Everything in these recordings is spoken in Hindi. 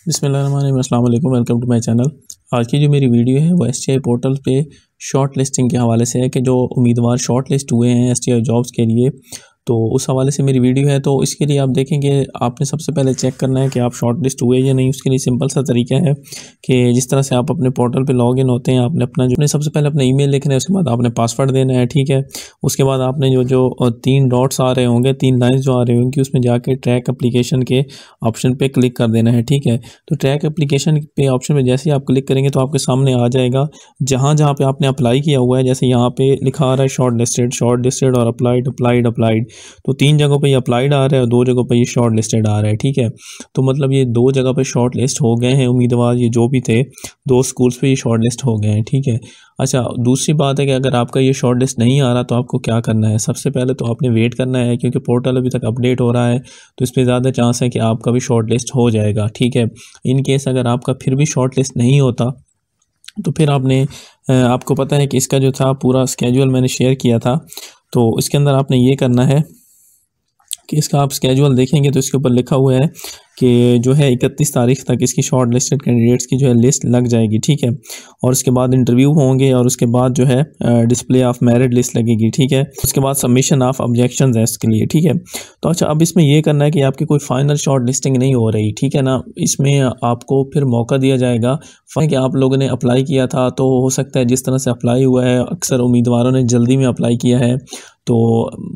बिस्मिल्लाहिर्रहमानिर्रहीम, अस्सलाम वालेकुम, वेलकम टू माय चैनल। आज की जो मेरी वीडियो है वो एसटीआई पोर्टल पे शॉर्ट लिस्टिंग के हवाले से है कि जो उम्मीदवार शॉर्ट लिस्ट हुए हैं एसटीआई जॉब्स के लिए, तो उस हवाले से मेरी वीडियो है। तो इसके लिए आप देखेंगे आपने सबसे पहले चेक करना है कि आप शॉर्ट लिस्ट हुए या नहीं। उसके लिए सिंपल सा तरीका है कि जिस तरह से आप अपने पोर्टल पे लॉगिन होते हैं, आपने अपना जो सबसे पहले अपना ईमेल लिखना है, उसके बाद आपने पासवर्ड देना है, ठीक है। उसके बाद आपने जो तीन डॉट्स आ रहे होंगे, तीन लाइन्स जो आ रही होंगी, उसमें जाके ट्रैक एप्लीकेशन के ऑप्शन पे क्लिक कर देना है, ठीक है। तो ट्रैक एप्लीकेशन पे ऑप्शन में जैसे ही आप क्लिक करेंगे तो आपके सामने आ जाएगा जहाँ जहाँ पे आपने अप्लाई किया हुआ है। जैसे यहाँ पे लिखा आ रहा है शॉर्ट लिस्टेड और अप्लाइड अप्लाइड अप्लाइड। तो तीन जगहों पे ये अप्लाइड आ रहा है और दो जगहों पे ये शॉर्ट लिस्टेड आ रहा है, ठीक है। तो मतलब ये दो जगह पे शॉर्ट लिस्ट हो गए हैं उम्मीदवार, ये जो भी थे दो स्कूल्स पे ये शॉर्ट लिस्ट हो गए हैं, ठीक है। अच्छा, दूसरी बात है कि अगर आपका ये शॉर्ट लिस्ट नहीं आ रहा तो आपको क्या करना है। सबसे पहले तो आपने वेट करना है, क्योंकि पोर्टल अभी तक अपडेट हो रहा है, तो इस पर ज़्यादा चांस है कि आपका भी शॉर्ट लिस्ट हो जाएगा, ठीक है। इन केस अगर आपका फिर भी शॉर्ट लिस्ट नहीं होता तो फिर आपको पता है कि इसका जो था पूरा स्केड्यूल मैंने शेयर किया था, तो इसके अंदर आपने ये करना है कि इसका आप स्केड्यूल देखेंगे तो इसके ऊपर लिखा हुआ है कि जो है 31 तारीख तक इसकी शॉर्ट लिस्टेड कैंडिडेट्स की जो है लिस्ट लग जाएगी, ठीक है। और उसके बाद इंटरव्यू होंगे और उसके बाद जो है डिस्प्ले ऑफ मेरिट लिस्ट लगेगी, ठीक है। उसके बाद सबमिशन ऑफ ऑब्जेक्शंस है इसके लिए, ठीक है। तो अच्छा, अब इसमें ये करना है कि आपकी कोई फाइनल शॉर्ट लिस्टिंग नहीं हो रही, ठीक है ना। इसमें आपको फिर मौका दिया जाएगा कि आप लोगों ने अप्लाई किया था, तो हो सकता है जिस तरह से अप्लाई हुआ है, अक्सर उम्मीदवारों ने जल्दी में अप्लाई किया है, तो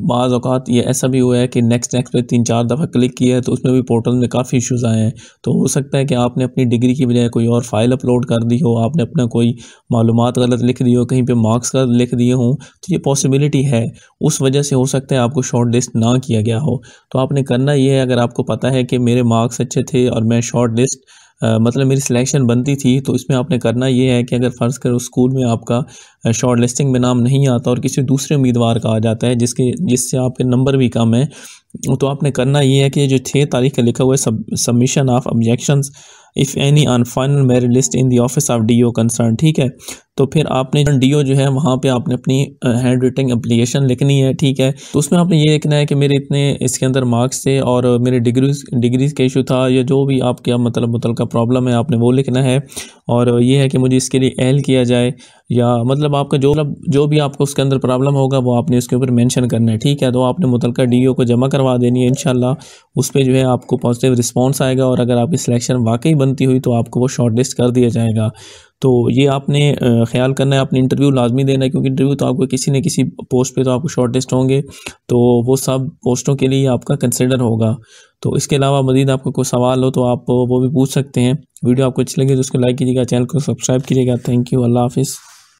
बाज़ औक़ात ये ऐसा भी हुआ है कि नेक्स्ट पे 3-4 दफ़ा क्लिक किया है तो उसमें भी पोर्टल में काफ़ी इश्यूज़ आए हैं। तो हो सकता है कि आपने अपनी डिग्री की बजाय कोई और फाइल अपलोड कर दी हो, आपने अपना कोई मालूमात गलत लिख दी हो, कहीं पे मार्क्स गलत लिख दिए हों, तो ये पॉसिबिलिटी है। उस वजह से हो सकता है आपको शॉर्ट लिस्ट ना किया गया हो। तो आपने करना ये है, अगर आपको पता है कि मेरे मार्क्स अच्छे थे और मैं शॉर्ट लिस्ट मतलब मेरी सिलेक्शन बनती थी, तो इसमें आपने करना ये है कि अगर फ़र्ज़ करो स्कूल में आपका शॉर्ट लिस्टिंग में नाम नहीं आता और किसी दूसरे उम्मीदवार का आ जाता है जिससे आपके नंबर भी कम है, तो आपने करना ये है कि जो 6 तारीख का लिखा हुआ है submission of objections if any on final merit list in the office of DO concern, ठीक है। तो फिर आपने डीओ जो है वहाँ पे आपने अपनी हैंड रिटन एप्लीकेशन लिखनी है, ठीक है। तो उसमें आपने ये लिखना है कि मेरे इतने इसके अंदर मार्क्स थे और मेरे डिग्रीज़ का इशू था, या जो भी आपके मुतलका प्रॉब्लम है आपने वो लिखना है। और ये है कि मुझे इसके लिए एल किया जाए, या मतलब आपका जो भी आपको उसके अंदर प्रॉब्लम होगा वो आपने उसके ऊपर मेंशन करना है, ठीक है। तो आपने मुतलका डीओ को जमा करवा देनी है, इंशाल्लाह उस पर जो है आपको पॉजिटिव रिस्पॉन्स आएगा, और अगर आपकी सिलेक्शन वाकई बनती हुई तो आपको वो शॉर्ट लिस्ट कर दिया जाएगा। तो ये आपने ख्याल करना है, आपने इंटरव्यू लाजमी देना है, क्योंकि इंटरव्यू तो आपको किसी न किसी पोस्ट पे तो आपको शॉर्ट लिस्ट होंगे, तो वो सब पोस्टों के लिए आपका कंसिडर होगा। तो इसके अलावा मज़ीद आपको कोई सवाल हो तो आप वो भी पूछ सकते हैं। वीडियो आपको अच्छी लगी तो उसको लाइक कीजिएगा, चैनल को सब्सक्राइब कीजिएगा। थैंक यू, अल्लाह हाफिज़।